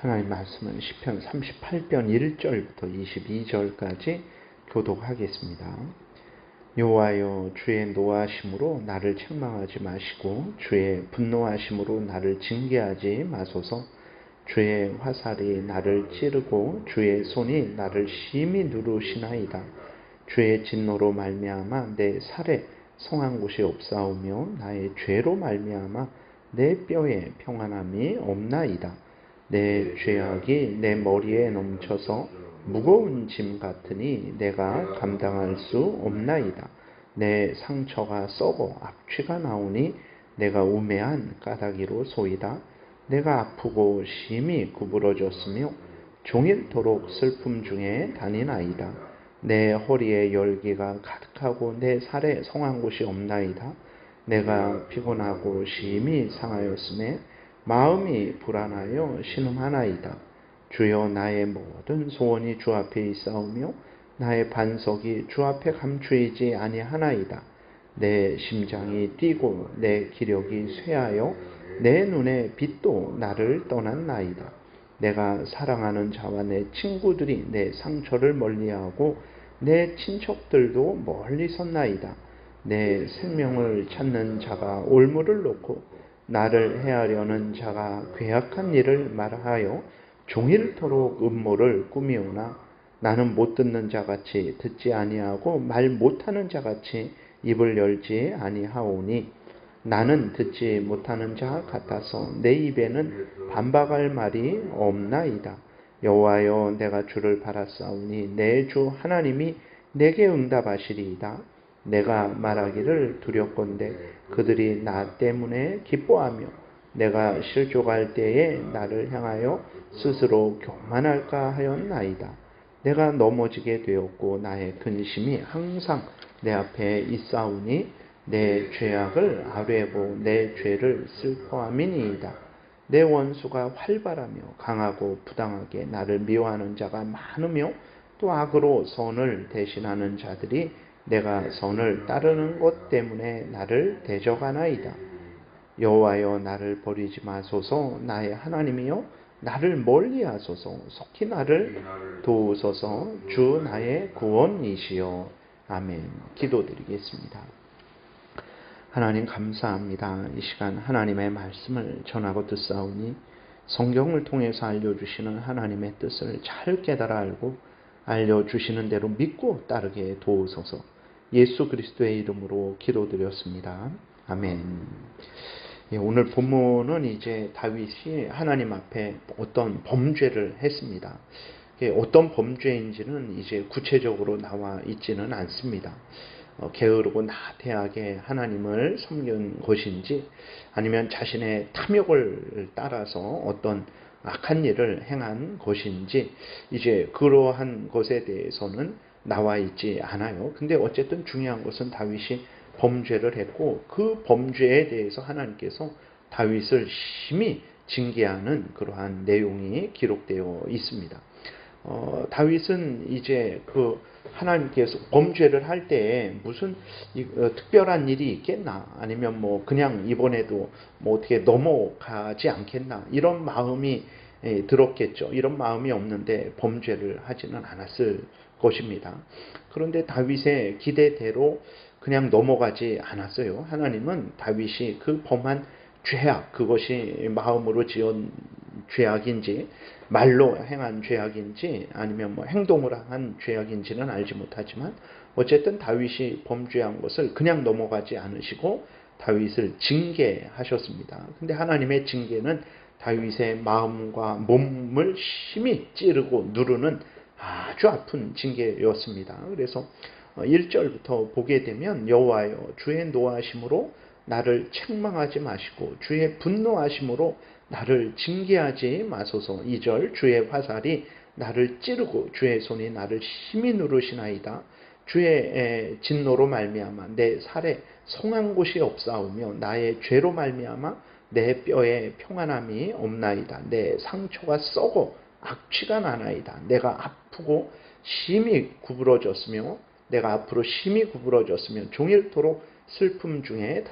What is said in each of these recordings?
하나님 말씀은 시편 38편 1절부터 22절까지 교독하겠습니다. 여호와여, 주의 노하심으로 나를 책망하지 마시고 주의 분노하심으로 나를 징계하지 마소서. 주의 화살이 나를 찌르고 주의 손이 나를 심히 누르시나이다. 주의 진노로 말미암아 내 살에 성한 곳이 없사오며 나의 죄로 말미암아 내 뼈에 평안함이 없나이다. 내 죄악이 내 머리에 넘쳐서 무거운 짐 같으니 내가 감당할 수 없나이다. 내 상처가 썩어 악취가 나오니 내가 우매한 까닭이로소이다. 내가 아프고 심히 구부러졌으며 종일토록 슬픔 중에 다니나이다. 내 허리에 열기가 가득하고 내 살에 성한 곳이 없나이다. 내가 피곤하고 심히 상하였음에 마음이 불안하여 신음하나이다. 주여, 나의 모든 소원이 주 앞에 있사오며 나의 반석이 주 앞에 감추이지 아니하나이다. 내 심장이 뛰고 내 기력이 쇠하여 내 눈의 빛도 나를 떠났나이다. 내가 사랑하는 자와 내 친구들이 내 상처를 멀리하고 내 친척들도 멀리 섰나이다. 내 생명을 찾는 자가 올무를 놓고 나를 해하려는 자가 괴악한 일을 말하여 종일토록 음모를 꾸미오나 나는 못 듣는 자같이 듣지 아니하고 말 못하는 자같이 입을 열지 아니하오니 나는 듣지 못하는 자 같아서 내 입에는 반박할 말이 없나이다. 여호와여, 내가 주를 바라사오니 내 주 하나님이 내게 응답하시리이다. 내가 말하기를 두렵건대 그들이 나 때문에 기뻐하며 내가 실족할 때에 나를 향하여 스스로 교만할까 하였나이다. 내가 넘어지게 되었고 나의 근심이 항상 내 앞에 있사오니 내 죄악을 아뢰고 내 죄를 슬퍼함이니이다. 내 원수가 활발하며 강하고 부당하게 나를 미워하는 자가 많으며 또 악으로 선을 대신하는 자들이 내가 선을 따르는 것 때문에 나를 대적하나이다. 여호와여, 나를 버리지 마소서. 나의 하나님이여, 나를 멀리하소서. 속히 나를 도우소서. 주 나의 구원이시여. 아멘. 기도드리겠습니다. 하나님 감사합니다. 이 시간 하나님의 말씀을 전하고 듣사오니 성경을 통해서 알려주시는 하나님의 뜻을 잘 깨달아 알고 알려주시는 대로 믿고 따르게 도우소서. 예수 그리스도의 이름으로 기도드렸습니다. 아멘. 오늘 본문은 이제 다윗이 하나님 앞에 어떤 범죄를 했습니다. 어떤 범죄인지는 이제 구체적으로 나와 있지는 않습니다. 게으르고 나태하게 하나님을 섬긴 것인지 아니면 자신의 탐욕을 따라서 어떤 악한 일을 행한 것인지 이제 그러한 것에 대해서는 나와 있지 않아요. 근데 어쨌든 중요한 것은 다윗이 범죄를 했고 그 범죄에 대해서 하나님께서 다윗을 심히 징계하는 그러한 내용이 기록되어 있습니다. 다윗은 이제 그 하나님께서 범죄를 할 때에 무슨 특별한 일이 있겠나, 아니면 뭐 그냥 이번에도 뭐 어떻게 넘어가지 않겠나, 이런 마음이 들었겠죠. 이런 마음이 없는데 범죄를 하지는 않았을 것입니다. 그런데 다윗의 기대대로 그냥 넘어가지 않았어요. 하나님은 다윗이 그 범한 죄악, 그것이 마음으로 지은 죄악인지 말로 행한 죄악인지 아니면 뭐 행동으로 한 죄악인지는 알지 못하지만 어쨌든 다윗이 범죄한 것을 그냥 넘어가지 않으시고 다윗을 징계하셨습니다. 근데 하나님의 징계는 다윗의 마음과 몸을 심히 찌르고 누르는 아주 아픈 징계였습니다. 그래서 1절부터 보게 되면 여호와여, 주의 노하심으로 나를 책망하지 마시고 주의 분노하심으로 나를 징계하지 마소서. 2절, 주의 화살이 나를 찌르고 주의 손이 나를 심히 누르시나이다. 주의 진노로 말미암아 내 살에 성한 곳이 없사오며 나의 죄로 말미암아 내 뼈에 평안함이 없나이다. 내 상처가 썩어 악취가 나나이다. 내가 아프고 심히 구부러졌으며 내가 앞으로 심히 구부러졌으며 종일토록 슬픔 중에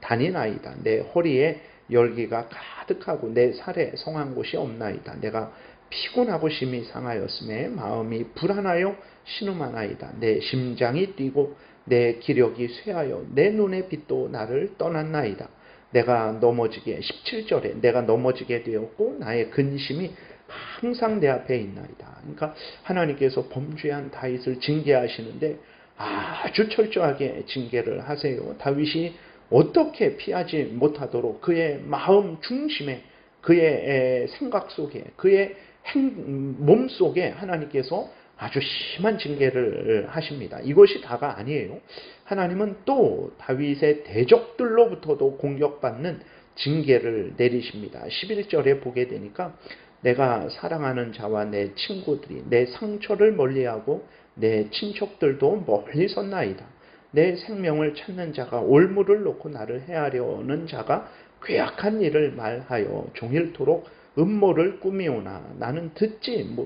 다니나이다. 내 허리에 열기가 가득하고 내 살에 성한 곳이 없나이다. 내가 피곤하고 심히 상하였음에 마음이 불안하여 신음하나이다. 내 심장이 뛰고 내 기력이 쇠하여 내 눈의 빛도 나를 떠났나이다. 내가 넘어지게 17절에 내가 넘어지게 되었고 나의 근심이 항상 내 앞에 있나이다. 그러니까 하나님께서 범죄한 다윗을 징계하시는데 아주 철저하게 징계를 하세요. 다윗이 어떻게 피하지 못하도록 그의 마음 중심에, 그의 생각 속에, 그의 몸 속에 하나님께서 아주 심한 징계를 하십니다. 이것이 다가 아니에요. 하나님은 또 다윗의 대적들로부터도 공격받는 징계를 내리십니다. 11절에 보게 되니까 내가 사랑하는 자와 내 친구들이 내 상처를 멀리하고 내 친척들도 멀리 섰나이다. 내 생명을 찾는 자가 올무를 놓고 나를 해하려는 자가 괴악한 일을 말하여 종일토록 음모를 꾸미오나 나는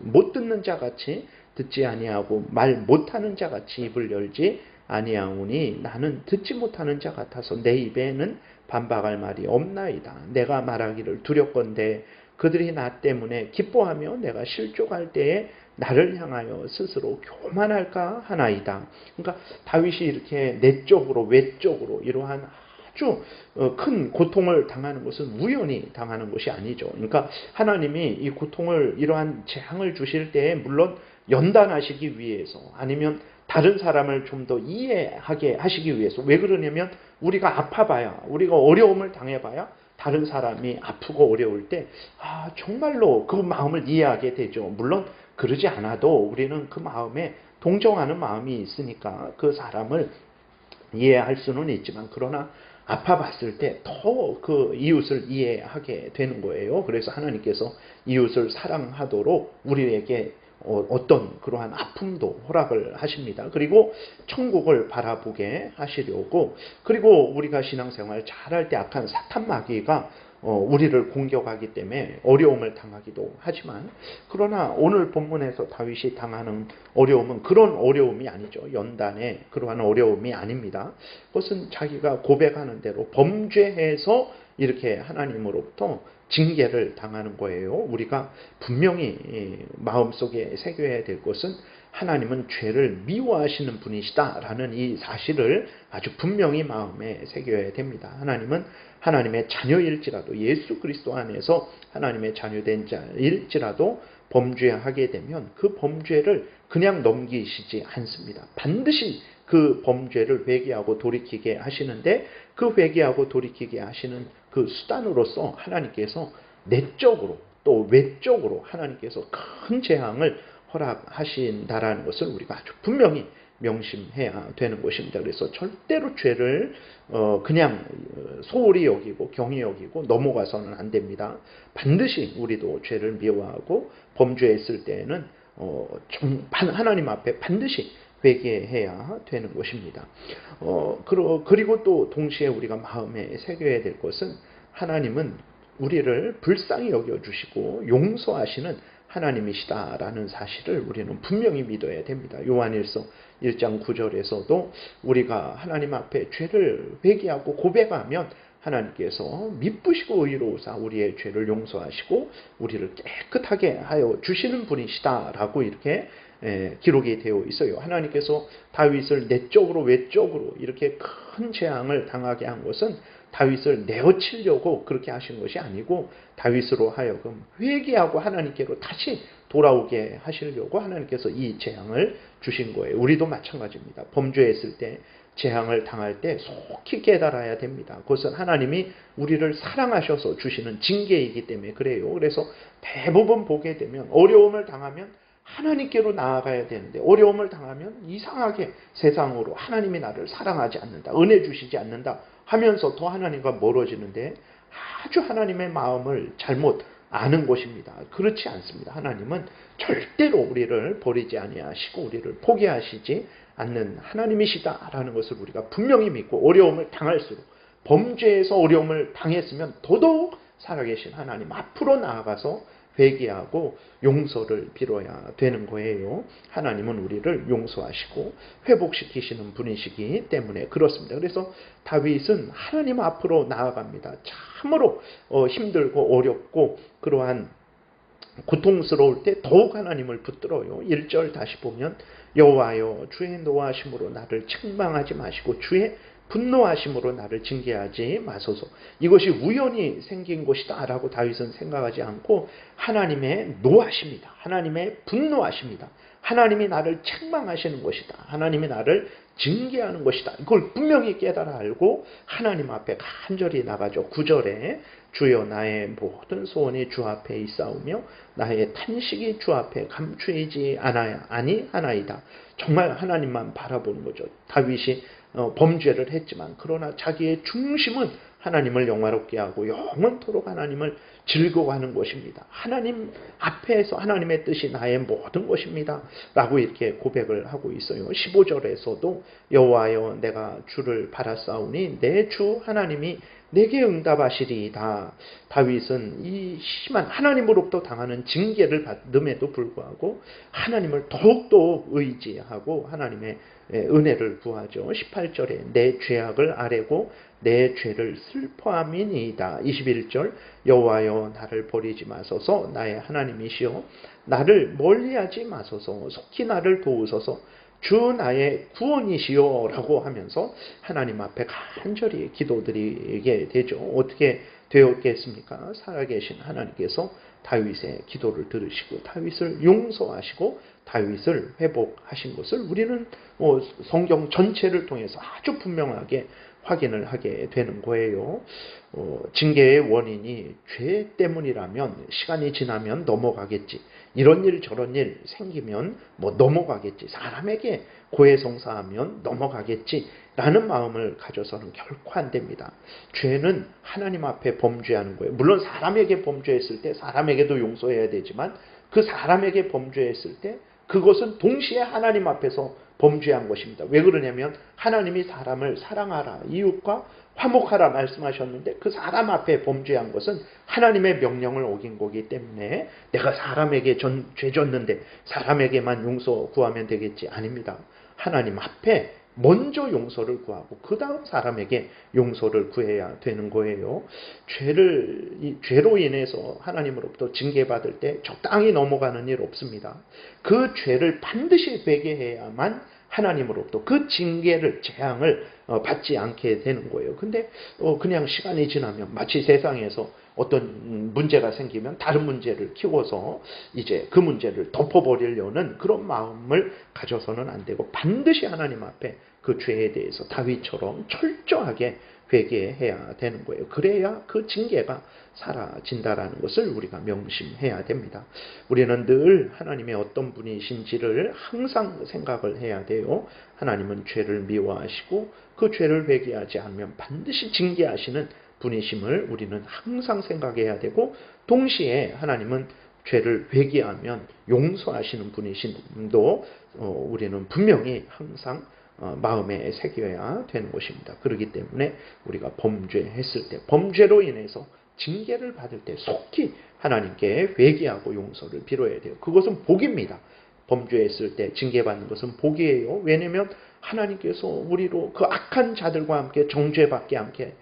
못 듣는 자같이 듣지 아니하고 말 못하는 자같이 입을 열지 아니하오니 나는 듣지 못하는 자 같아서 내 입에는 반박할 말이 없나이다. 내가 말하기를 두렵건대 그들이 나 때문에 기뻐하며 내가 실족할 때에 나를 향하여 스스로 교만할까 하나이다. 그러니까 다윗이 이렇게 내적으로 외적으로 이러한 아주 큰 고통을 당하는 것은 우연히 당하는 것이 아니죠. 그러니까 하나님이 이 고통을 이러한 재앙을 주실 때에 물론 연단하시기 위해서 아니면 다른 사람을 좀 더 이해하게 하시기 위해서. 왜 그러냐면 우리가 아파봐야, 우리가 어려움을 당해봐야 다른 사람이 아프고 어려울 때 정말로 그 마음을 이해하게 되죠. 물론 그러지 않아도 우리는 그 마음에 동정하는 마음이 있으니까 그 사람을 이해할 수는 있지만, 그러나 아파봤을 때 더 그 이웃을 이해하게 되는 거예요. 그래서 하나님께서 이웃을 사랑하도록 우리에게 어떤 그러한 아픔도 허락을 하십니다. 그리고 천국을 바라보게 하시려고, 그리고 우리가 신앙생활 잘할 때 악한 사탄 마귀가 우리를 공격하기 때문에 어려움을 당하기도 하지만, 그러나 오늘 본문에서 다윗이 당하는 어려움은 그런 어려움이 아니죠. 연단의 그러한 어려움이 아닙니다. 그것은 자기가 고백하는 대로 범죄해서 이렇게 하나님으로부터 징계를 당하는 거예요. 우리가 분명히 마음속에 새겨야 될 것은 하나님은 죄를 미워하시는 분이시다라는 이 사실을 아주 분명히 마음에 새겨야 됩니다. 하나님은 하나님의 자녀일지라도, 예수 그리스도 안에서 하나님의 자녀된 자일지라도 범죄하게 되면 그 범죄를 그냥 넘기시지 않습니다. 반드시 그 범죄를 회개하고 돌이키게 하시는데, 그 회개하고 돌이키게 하시는 그 수단으로서 하나님께서 내적으로 또 외적으로 하나님께서 큰 재앙을 허락하신다라는 것을 우리가 아주 분명히 명심해야 되는 것입니다. 그래서 절대로 죄를 그냥 소홀히 여기고 경히 여기고 넘어가서는 안 됩니다. 반드시 우리도 죄를 미워하고 범죄했을 때에는 하나님 앞에 반드시 회개해야 되는 것입니다. 그리고 또 동시에 우리가 마음에 새겨야 될 것은 하나님은 우리를 불쌍히 여겨주시고 용서하시는 하나님이시다라는 사실을 우리는 분명히 믿어야 됩니다. 요한일서 1장 9절에서도 우리가 하나님 앞에 죄를 회개하고 고백하면 하나님께서 미쁘시고 의로우사 우리의 죄를 용서하시고 우리를 깨끗하게 하여 주시는 분이시다라고 이렇게 기록이 되어 있어요. 하나님께서 다윗을 내적으로 외적으로 이렇게 큰 재앙을 당하게 한 것은 다윗을 내어치려고 그렇게 하신 것이 아니고, 다윗으로 하여금 회개하고 하나님께로 다시 돌아오게 하시려고 하나님께서 이 재앙을 주신 거예요. 우리도 마찬가지입니다. 범죄했을 때, 재앙을 당할 때 속히 깨달아야 됩니다. 그것은 하나님이 우리를 사랑하셔서 주시는 징계이기 때문에 그래요. 그래서 대부분 보게 되면 어려움을 당하면 하나님께로 나아가야 되는데, 어려움을 당하면 이상하게 세상으로 하나님이 나를 사랑하지 않는다, 은혜 주시지 않는다 하면서 더 하나님과 멀어지는데 아주 하나님의 마음을 잘못 아는 것입니다. 그렇지 않습니다. 하나님은 절대로 우리를 버리지 아니하시고 우리를 포기하시지 않는 하나님이시다라는 것을 우리가 분명히 믿고, 어려움을 당할수록, 범죄에서 어려움을 당했으면 더더욱 살아계신 하나님 앞으로 나아가서 회개하고 용서를 빌어야 되는 거예요. 하나님은 우리를 용서하시고 회복시키시는 분이시기 때문에 그렇습니다. 그래서 다윗은 하나님 앞으로 나아갑니다. 참으로 힘들고 어렵고 그러한 고통스러울 때 더욱 하나님을 붙들어요. 1절 다시 보면 여호와여 주의 노하심으로 나를 책망하지 마시고 주의 분노하심으로 나를 징계하지 마소서. 이것이 우연히 생긴 것이다 라고 다윗은 생각하지 않고 하나님의 노하십니다. 하나님의 분노하십니다. 하나님이 나를 책망하시는 것이다. 하나님이 나를 징계하는 것이다. 이걸 분명히 깨달아 알고 하나님 앞에 간절히 나가죠. 9절에 주여 나의 모든 소원이 주 앞에 있사오며 나의 탄식이 주 앞에 감추이지 아니하나이다. 정말 하나님만 바라보는 거죠. 다윗이 범죄를 했지만 그러나 자기의 중심은 하나님을 영화롭게 하고 영원토록 하나님을 즐거워하는 것입니다. 하나님 앞에서 하나님의 뜻이 나의 모든 것입니다 라고 이렇게 고백을 하고 있어요. 15절에서도 여호와여 내가 주를 바라싸우니 내 주 하나님이 내게 응답하시리이다. 다윗은 이 심한 하나님으로부터 당하는 징계를 받음에도 불구하고 하나님을 더욱더 의지하고 하나님의 은혜를 구하죠. 18절에 내 죄악을 아뢰고 내 죄를 슬퍼함이니이다. 21절 여호와여 나를 버리지 마소서 나의 하나님이시여 나를 멀리하지 마소서 속히 나를 도우소서 주 나의 구원이시여 라고 하면서 하나님 앞에 간절히 기도드리게 되죠. 어떻게 되었겠습니까? 살아계신 하나님께서 다윗의 기도를 들으시고 다윗을 용서하시고 다윗을 회복하신 것을 우리는 성경 전체를 통해서 아주 분명하게 확인을 하게 되는 거예요. 징계의 원인이 죄 때문이라면 시간이 지나면 넘어가겠지. 이런 일 저런 일 생기면 넘어가겠지. 사람에게 고해성사하면 넘어가겠지. 라는 마음을 가져서는 결코 안 됩니다. 죄는 하나님 앞에 범죄하는 거예요. 물론 사람에게 범죄했을 때 사람에게도 용서해야 되지만 그 사람에게 범죄했을 때 그것은 동시에 하나님 앞에서 범죄한 것입니다. 왜 그러냐면 하나님이 사람을 사랑하라, 이웃과 화목하라 말씀하셨는데 그 사람 앞에 범죄한 것은 하나님의 명령을 어긴 거기 때문에 내가 사람에게 죄 졌는데 사람에게만 용서 구하면 되겠지? 아닙니다. 하나님 앞에 먼저 용서를 구하고 그 다음 사람에게 용서를 구해야 되는 거예요. 죄로 인해서 하나님으로부터 징계받을 때 적당히 넘어가는 일 없습니다. 그 죄를 반드시 회개해야만 하나님으로부터 그 징계를 재앙을 받지 않게 되는 거예요. 근데 그냥 시간이 지나면 마치 세상에서 어떤 문제가 생기면 다른 문제를 키워서 이제 그 문제를 덮어버리려는 그런 마음을 가져서는 안 되고 반드시 하나님 앞에 그 죄에 대해서 다윗처럼 철저하게 회개해야 되는 거예요. 그래야 그 징계가 사라진다라는 것을 우리가 명심해야 됩니다. 우리는 늘 하나님의 어떤 분이신지를 항상 생각을 해야 돼요. 하나님은 죄를 미워하시고 그 죄를 회개하지 않으면 반드시 징계하시는 분이심을 우리는 항상 생각해야 되고 동시에 하나님은 죄를 회개하면 용서하시는 분이심도 우리는 분명히 항상 마음에 새겨야 되는 것입니다. 그렇기 때문에 우리가 범죄했을 때 범죄로 인해서 징계를 받을 때 속히 하나님께 회개하고 용서를 빌어야 돼요. 그것은 복입니다. 범죄했을 때 징계받는 것은 복이에요. 왜냐하면 하나님께서 우리로 그 악한 자들과 함께 정죄받지 않게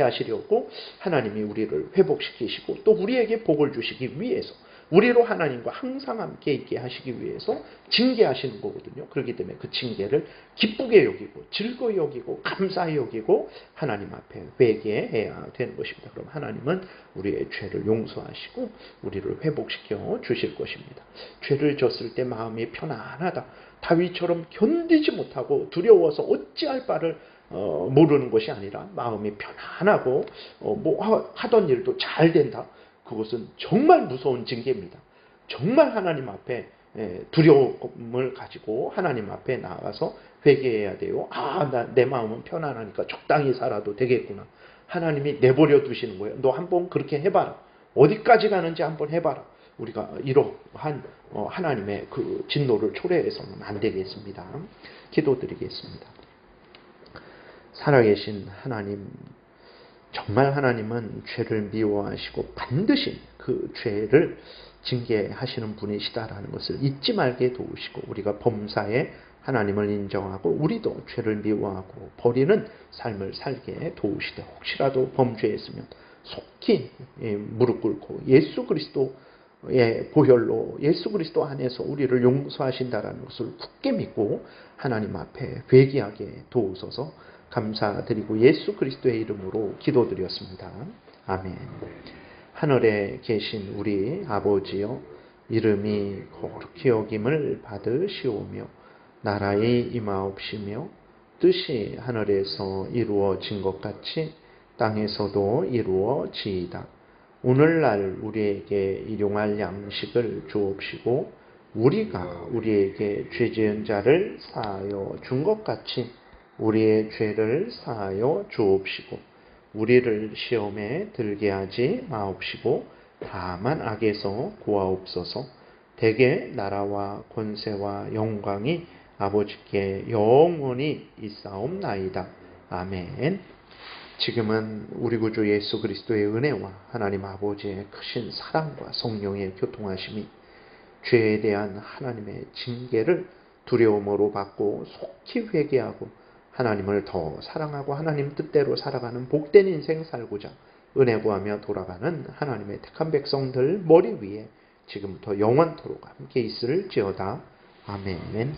하시려고 하나님이 우리를 회복시키시고 또 우리에게 복을 주시기 위해서 우리로 하나님과 항상 함께 있게 하시기 위해서 징계하시는 거거든요. 그렇기 때문에 그 징계를 기쁘게 여기고 즐거이 여기고 감사히 여기고 하나님 앞에 회개해야 되는 것입니다. 그럼 하나님은 우리의 죄를 용서하시고 우리를 회복시켜 주실 것입니다. 죄를 졌을 때 마음이 편안하다. 다윗처럼 견디지 못하고 두려워서 어찌할 바를 모르는 것이 아니라 마음이 편안하고 하던 일도 잘 된다. 그것은 정말 무서운 징계입니다. 정말 하나님 앞에 두려움을 가지고 하나님 앞에 나아가서 회개해야 돼요. 내 마음은 편안하니까 적당히 살아도 되겠구나. 하나님이 내버려 두시는 거예요. 너 한번 그렇게 해봐라. 어디까지 가는지 한번 해봐라. 우리가 이러한 하나님의 그 진노를 초래해서는 안 되겠습니다. 기도드리겠습니다. 살아계신 하나님, 정말 하나님은 죄를 미워하시고 반드시 그 죄를 징계하시는 분이시다라는 것을 잊지 말게 도우시고, 우리가 범사에 하나님을 인정하고 우리도 죄를 미워하고 버리는 삶을 살게 도우시되, 혹시라도 범죄했으면 속히 무릎 꿇고 예수 그리스도의 보혈로 예수 그리스도 안에서 우리를 용서하신다라는 것을 굳게 믿고 하나님 앞에 회개하게 도우소서. 감사드리고 예수 그리스도의 이름으로 기도드렸습니다. 아멘. 하늘에 계신 우리 아버지여, 이름이 거룩히 여김을 받으시오며 나라의 임하옵시며 뜻이 하늘에서 이루어진 것 같이 땅에서도 이루어지이다. 오늘날 우리에게 일용할 양식을 주옵시고 우리가 우리에게 죄 지은 자를 사하여 준 것 같이 우리의 죄를 사하여 주옵시고 우리를 시험에 들게 하지 마옵시고 다만 악에서 구하옵소서. 대개 나라와 권세와 영광이 아버지께 영원히 있사옵나이다. 아멘. 지금은 우리 구주 예수 그리스도의 은혜와 하나님 아버지의 크신 사랑과 성령의 교통하심이 죄에 대한 하나님의 징계를 두려움으로 받고 속히 회개하고 하나님을 더 사랑하고 하나님 뜻대로 살아가는 복된 인생 살고자 은혜 구하며 돌아가는 하나님의 택한 백성들 머리 위에 지금부터 영원토록 함께 있을지어다. 아멘.